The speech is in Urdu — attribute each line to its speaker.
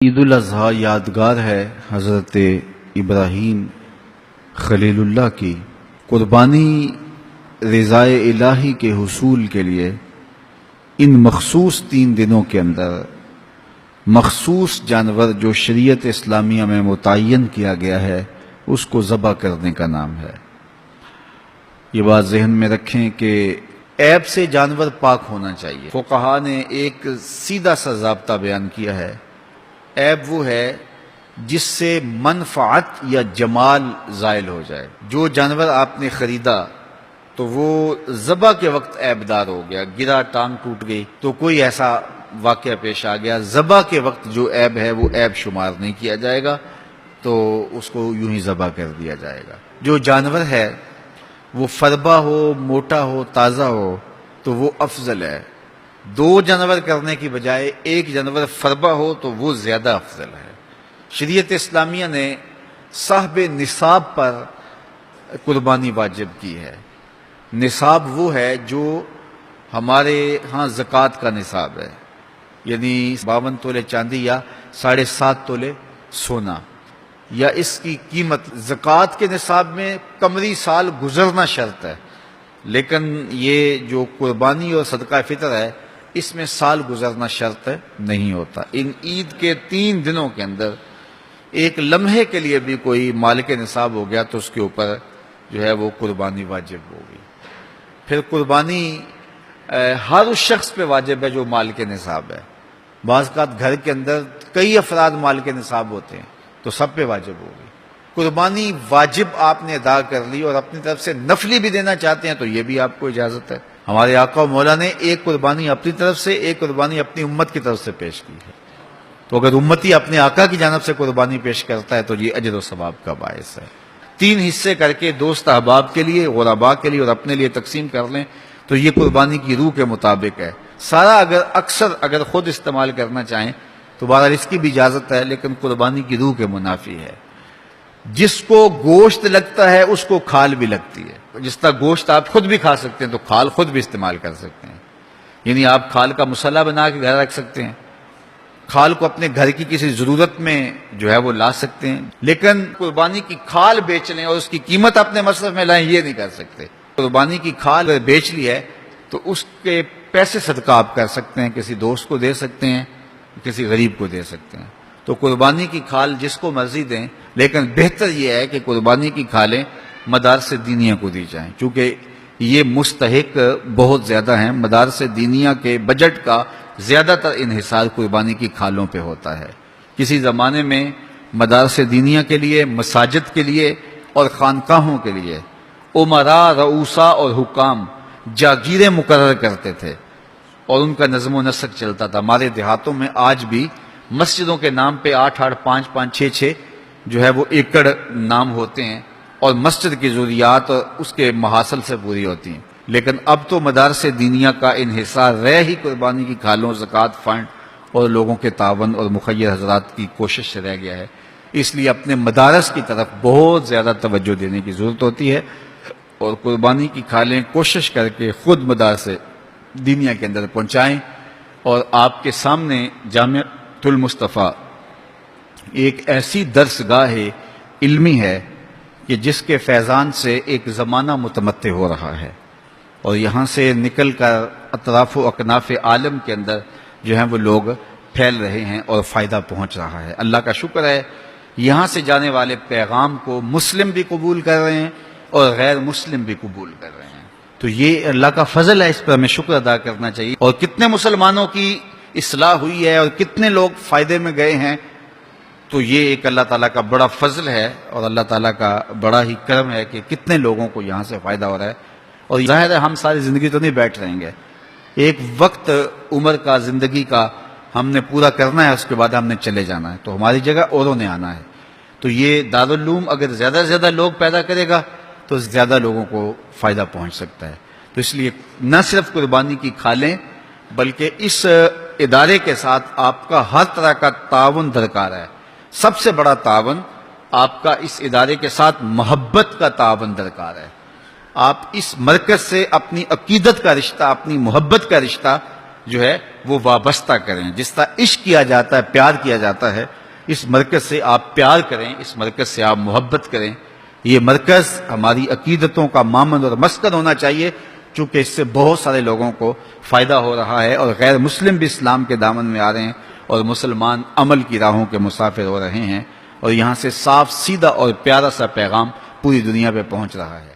Speaker 1: عید الاضحیٰ یادگار ہے حضرت ابراہیم خلیل اللہ کی قربانی رضائے الہی کے حصول کے لیے ان مخصوص 3 دنوں کے اندر مخصوص جانور جو شریعت اسلامیہ میں متعین کیا گیا ہے اس کو ذبح کرنے کا نام ہے۔ یہ بات ذہن میں رکھیں کہ عیب سے جانور پاک ہونا چاہیے۔ فقہا نے ایک سیدھا سا ضابطہ بیان کیا ہے، عیب وہ ہے جس سے منفعت یا جمال زائل ہو جائے۔ جو جانور آپ نے خریدا تو وہ ذبح کے وقت عیب دار ہو گیا، گرا، ٹانگ ٹوٹ گئی تو کوئی ایسا واقعہ پیش آ گیا، ذبح کے وقت جو عیب ہے وہ عیب شمار نہیں کیا جائے گا، تو اس کو یوں ہی ذبح کر دیا جائے گا۔ جو جانور ہے وہ فربا ہو، موٹا ہو، تازہ ہو تو وہ افضل ہے۔ 2 جانور کرنے کی بجائے 1 جانور فربا ہو تو وہ زیادہ افضل ہے۔ شریعت اسلامیہ نے صاحب نصاب پر قربانی واجب کی ہے۔ نصاب وہ ہے جو ہمارے ہاں زکوٰۃ کا نصاب ہے، یعنی 52 تولے چاندی یا 7.5 تولے سونا، یا اس کی قیمت۔ زکوٰۃ کے نصاب میں قمری سال گزرنا شرط ہے، لیکن یہ جو قربانی اور صدقہ فطر ہے اس میں سال گزرنا شرط نہیں ہوتا۔ ان عید کے 3 دنوں کے اندر ایک لمحے کے لیے بھی کوئی مالک نصاب ہو گیا تو اس کے اوپر جو ہے وہ قربانی واجب ہوگی۔ پھر قربانی ہر اس شخص پہ واجب ہے جو مالک نصاب ہے۔ بعض اوقات گھر کے اندر کئی افراد مالک نصاب ہوتے ہیں تو سب پہ واجب ہوگی۔ قربانی واجب آپ نے ادا کر لی اور اپنی طرف سے نفلی بھی دینا چاہتے ہیں تو یہ بھی آپ کو اجازت ہے۔ ہمارے آقا و مولا نے ایک قربانی اپنی طرف سے، ایک قربانی اپنی امت کی طرف سے پیش کی ہے، تو اگر امتی اپنے آقا کی جانب سے قربانی پیش کرتا ہے تو یہ اجر و ثواب کا باعث ہے۔ 3 حصے کر کے دوست احباب کے لیے، غرباء کے لیے اور اپنے لیے تقسیم کر لیں تو یہ قربانی کی روح کے مطابق ہے۔ سارا اگر خود استعمال کرنا چاہیں تو بہرحال اس کی بھی اجازت ہے، لیکن قربانی کی روح کے منافی ہے۔ جس کو گوشت لگتا ہے اس کو کھال بھی لگتی ہے۔ جس طرح گوشت آپ خود بھی کھا سکتے ہیں تو کھال خود بھی استعمال کر سکتے ہیں، یعنی آپ کھال کا مسلح بنا کے گھر رکھ سکتے ہیں، کھال کو اپنے گھر کی کسی ضرورت میں جو ہے وہ لا سکتے ہیں، لیکن قربانی کی کھال بیچ لیں اور اس کی قیمت اپنے مصرف میں لائیں یہ نہیں کر سکتے۔ قربانی کی کھال اگر بیچ لی ہے تو اس کے پیسے صدقہ آپ کر سکتے ہیں، کسی دوست کو دے سکتے ہیں، کسی غریب کو دے سکتے ہیں۔ تو قربانی کی کھال جس کو مرضی دیں، لیکن بہتر یہ ہے کہ قربانی کی کھالیں مدارس دینیہ کو دی جائیں، چونکہ یہ مستحق بہت زیادہ ہیں۔ مدارس دینیہ کے بجٹ کا زیادہ تر انحصار قربانی کی کھالوں پہ ہوتا ہے۔ کسی زمانے میں مدارس دینیہ کے لیے، مساجد کے لیے اور خانقاہوں کے لیے امراء، رؤساء اور حکام جاگیریں مقرر کرتے تھے اور ان کا نظم و نسق چلتا تھا۔ ہمارے دیہاتوں میں آج بھی مسجدوں کے نام پہ 8-8، 5-5، 6-6 جو ہے وہ ایکڑ نام ہوتے ہیں اور مسجد کی ضروریات اس کے محاصل سے پوری ہوتی ہیں، لیکن اب تو مدارس دینیہ کا انحصار رہ ہی قربانی کی کھالوں، زکوٰۃ فنڈ اور لوگوں کے تعاون اور مخیر حضرات کی کوشش سے رہ گیا ہے۔ اس لیے اپنے مدارس کی طرف بہت زیادہ توجہ دینے کی ضرورت ہوتی ہے اور قربانی کی کھالیں کوشش کر کے خود مدارس دینیہ کے اندر پہنچائیں۔ اور آپ کے سامنے جامعۃ المصطفیٰ ایک ایسی درسگاہ علمی ہے کہ جس کے فیضان سے ایک زمانہ متمتع ہو رہا ہے اور یہاں سے نکل کر اطراف و اکناف عالم کے اندر جو ہیں وہ لوگ پھیل رہے ہیں اور فائدہ پہنچ رہا ہے۔ اللہ کا شکر ہے یہاں سے جانے والے پیغام کو مسلم بھی قبول کر رہے ہیں اور غیر مسلم بھی قبول کر رہے ہیں، تو یہ اللہ کا فضل ہے، اس پر ہمیں شکر ادا کرنا چاہیے۔ اور کتنے مسلمانوں کی اصلاح ہوئی ہے اور کتنے لوگ فائدے میں گئے ہیں، تو یہ ایک اللہ تعالیٰ کا بڑا فضل ہے اور اللہ تعالیٰ کا بڑا ہی کرم ہے کہ کتنے لوگوں کو یہاں سے فائدہ ہو رہا ہے۔ اور ظاہر ہے ہم ساری زندگی تو نہیں بیٹھ رہیں گے، ایک وقت عمر کا، زندگی کا ہم نے پورا کرنا ہے، اس کے بعد ہم نے چلے جانا ہے، تو ہماری جگہ اوروں نے آنا ہے۔ تو یہ دارالعلوم اگر زیادہ سے زیادہ لوگ پیدا کرے گا تو زیادہ لوگوں کو فائدہ پہنچ سکتا ہے۔ تو اس لیے نہ صرف قربانی کی کھالیں بلکہ اس ادارے کے ساتھ آپ کا ہر طرح کا تعاون درکار ہے۔ سب سے بڑا تعاون آپ کا اس ادارے کے ساتھ محبت کا تعاون درکار ہے۔ آپ اس مرکز سے اپنی عقیدت کا رشتہ، اپنی محبت کا رشتہ جو ہے وہ وابستہ کریں. جس طرح عشق کیا جاتا ہے، پیار کیا جاتا ہے، اس مرکز سے آپ پیار کریں، اس مرکز سے آپ محبت کریں. یہ مرکز ہماری عقیدتوں کا مامن اور مسکن ہونا چاہیے، چونکہ اس سے بہت سارے لوگوں کو فائدہ ہو رہا ہے اور غیر مسلم بھی اسلام کے دامن میں آ رہے ہیں اور مسلمان عمل کی راہوں کے مسافر ہو رہے ہیں، اور یہاں سے صاف سیدھا اور پیارا سا پیغام پوری دنیا پہ پہنچ رہا ہے.